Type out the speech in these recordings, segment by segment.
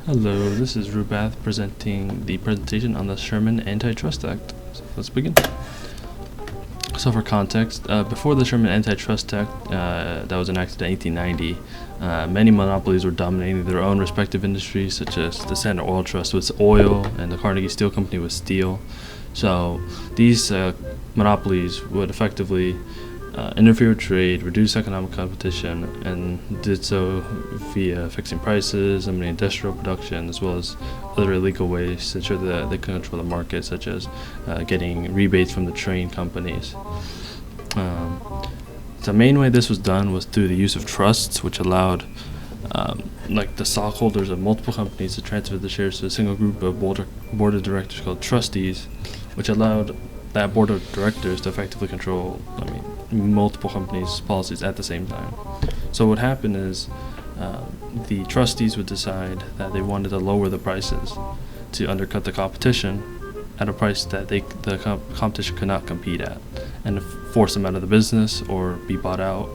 Hello, this is Rubath presenting the presentation on the Sherman Antitrust Act. So let's begin. So for context, before the Sherman Antitrust Act that was enacted in 1890, many monopolies were dominating their own respective industries, such as the Standard Oil Trust with oil and the Carnegie Steel Company with steel. So these monopolies would effectively interfere with trade, reduce economic competition, and did so via fixing prices, limiting industrial production, as well as other illegal ways to ensure that they control the market, such as getting rebates from the train companies. The main way this was done was through the use of trusts, which allowed like the stockholders of multiple companies to transfer the shares to a single group of board of directors called trustees, which allowed that board of directors to effectively control, multiple companies' policies at the same time. So what happened is the trustees would decide that they wanted to lower the prices to undercut the competition at a price that the competition could not compete at, and force them out of the business or be bought out,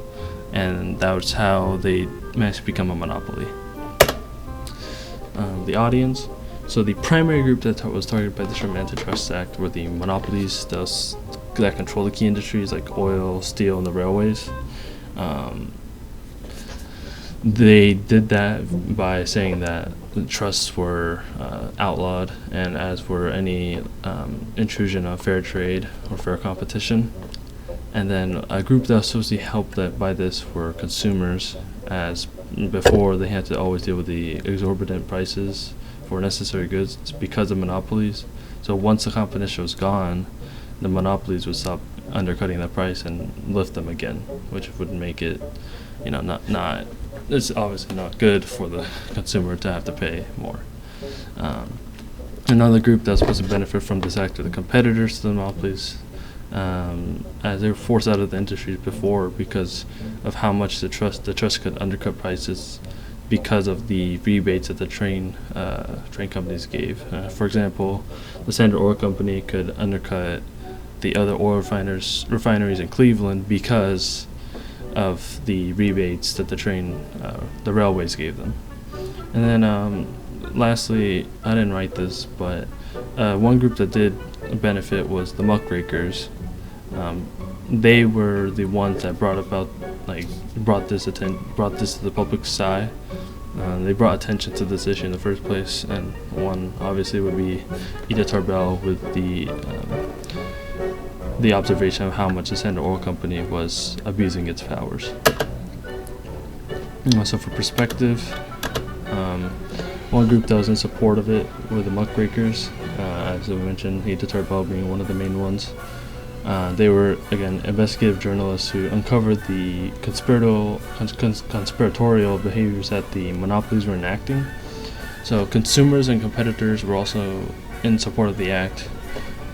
and that was how they managed to become a monopoly. The audience. So the primary group that was targeted by the Sherman Antitrust Act were the monopolies that control the key industries like oil, steel, and the railways. They did that by saying that the trusts were outlawed, and as were any intrusion of fair trade or fair competition. And then a group that was supposed to be helped by this were consumers, as before they had to always deal with the exorbitant prices for necessary goods because of monopolies. So once the competition was gone, the monopolies would stop undercutting the price and lift them again, which would make it, not it's obviously not good for the consumer to have to pay more. Another group that was supposed to benefit from this act are the competitors to the monopolies, as they were forced out of the industry before because of how much the trust could undercut prices because of the rebates that the train companies gave. For example, the Standard Oil Company could undercut the other oil refineries in Cleveland because of the rebates that the railways gave them. And then lastly, I didn't write this, but one group that did benefit was the muckrakers. They were the ones that brought this to the public's eye. They brought attention to this issue in the first place, and one obviously would be Ida Tarbell with the observation of how much the Standard Oil Company was abusing its powers. So for perspective, one group that was in support of it were the muckrakers, as I mentioned, Ida Tarbell being one of the main ones. They were, again, investigative journalists who uncovered the conspiratorial behaviors that the monopolies were enacting. So consumers and competitors were also in support of the act.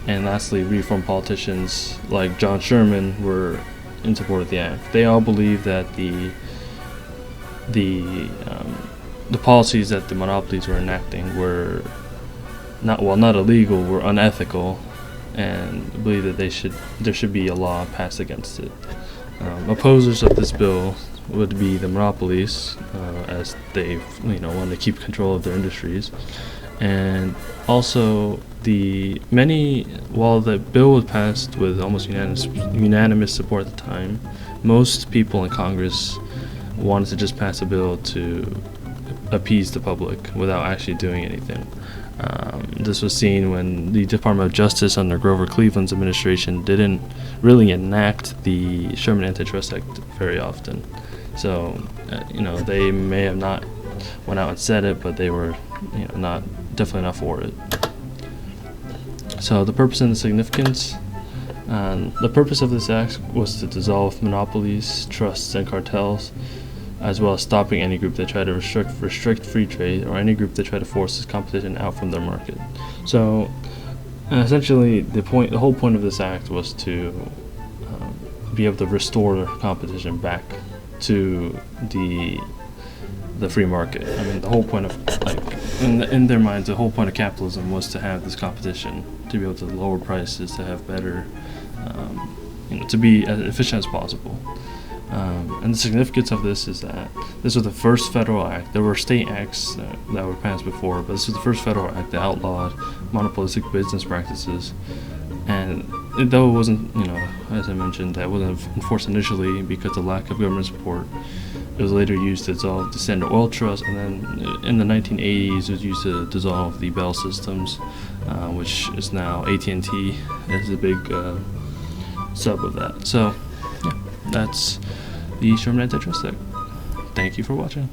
And lastly, reform politicians like John Sherman were in support of the act. They all believed that the policies that the monopolies were enacting were not illegal, were unethical, and believe that there should be a law passed against it. Opposers of this bill would be the monopolies, as they want to keep control of their industries, and also while the bill was passed with almost unanimous support at the time, most people in Congress wanted to just pass a bill to appease the public without actually doing anything. This was seen when the Department of Justice under Grover Cleveland's administration didn't really enact the Sherman Antitrust Act very often. So, they may have not went out and said it, but they were, definitely not for it. So the purpose and the significance. The purpose of this act was to dissolve monopolies, trusts, and cartels, as well as stopping any group that tried to restrict free trade or any group that tried to force this competition out from their market. So essentially, the whole point of this act was to be able to restore competition back to the free market. The whole point of, in their minds, the whole point of capitalism was to have this competition, to be able to lower prices, to have better, to be as efficient as possible. And the significance of this is that this was the first federal act. There were state acts that were passed before, but this was the first federal act that outlawed monopolistic business practices. And though it wasn't, as I mentioned, that wasn't enforced initially because of lack of government support, it was later used to dissolve the Standard Oil Trust, and then in the 1980s it was used to dissolve the Bell Systems, which is now AT&T as a big sub of that. So, yeah, that's the Sherman Antitrust Act. Thank you for watching.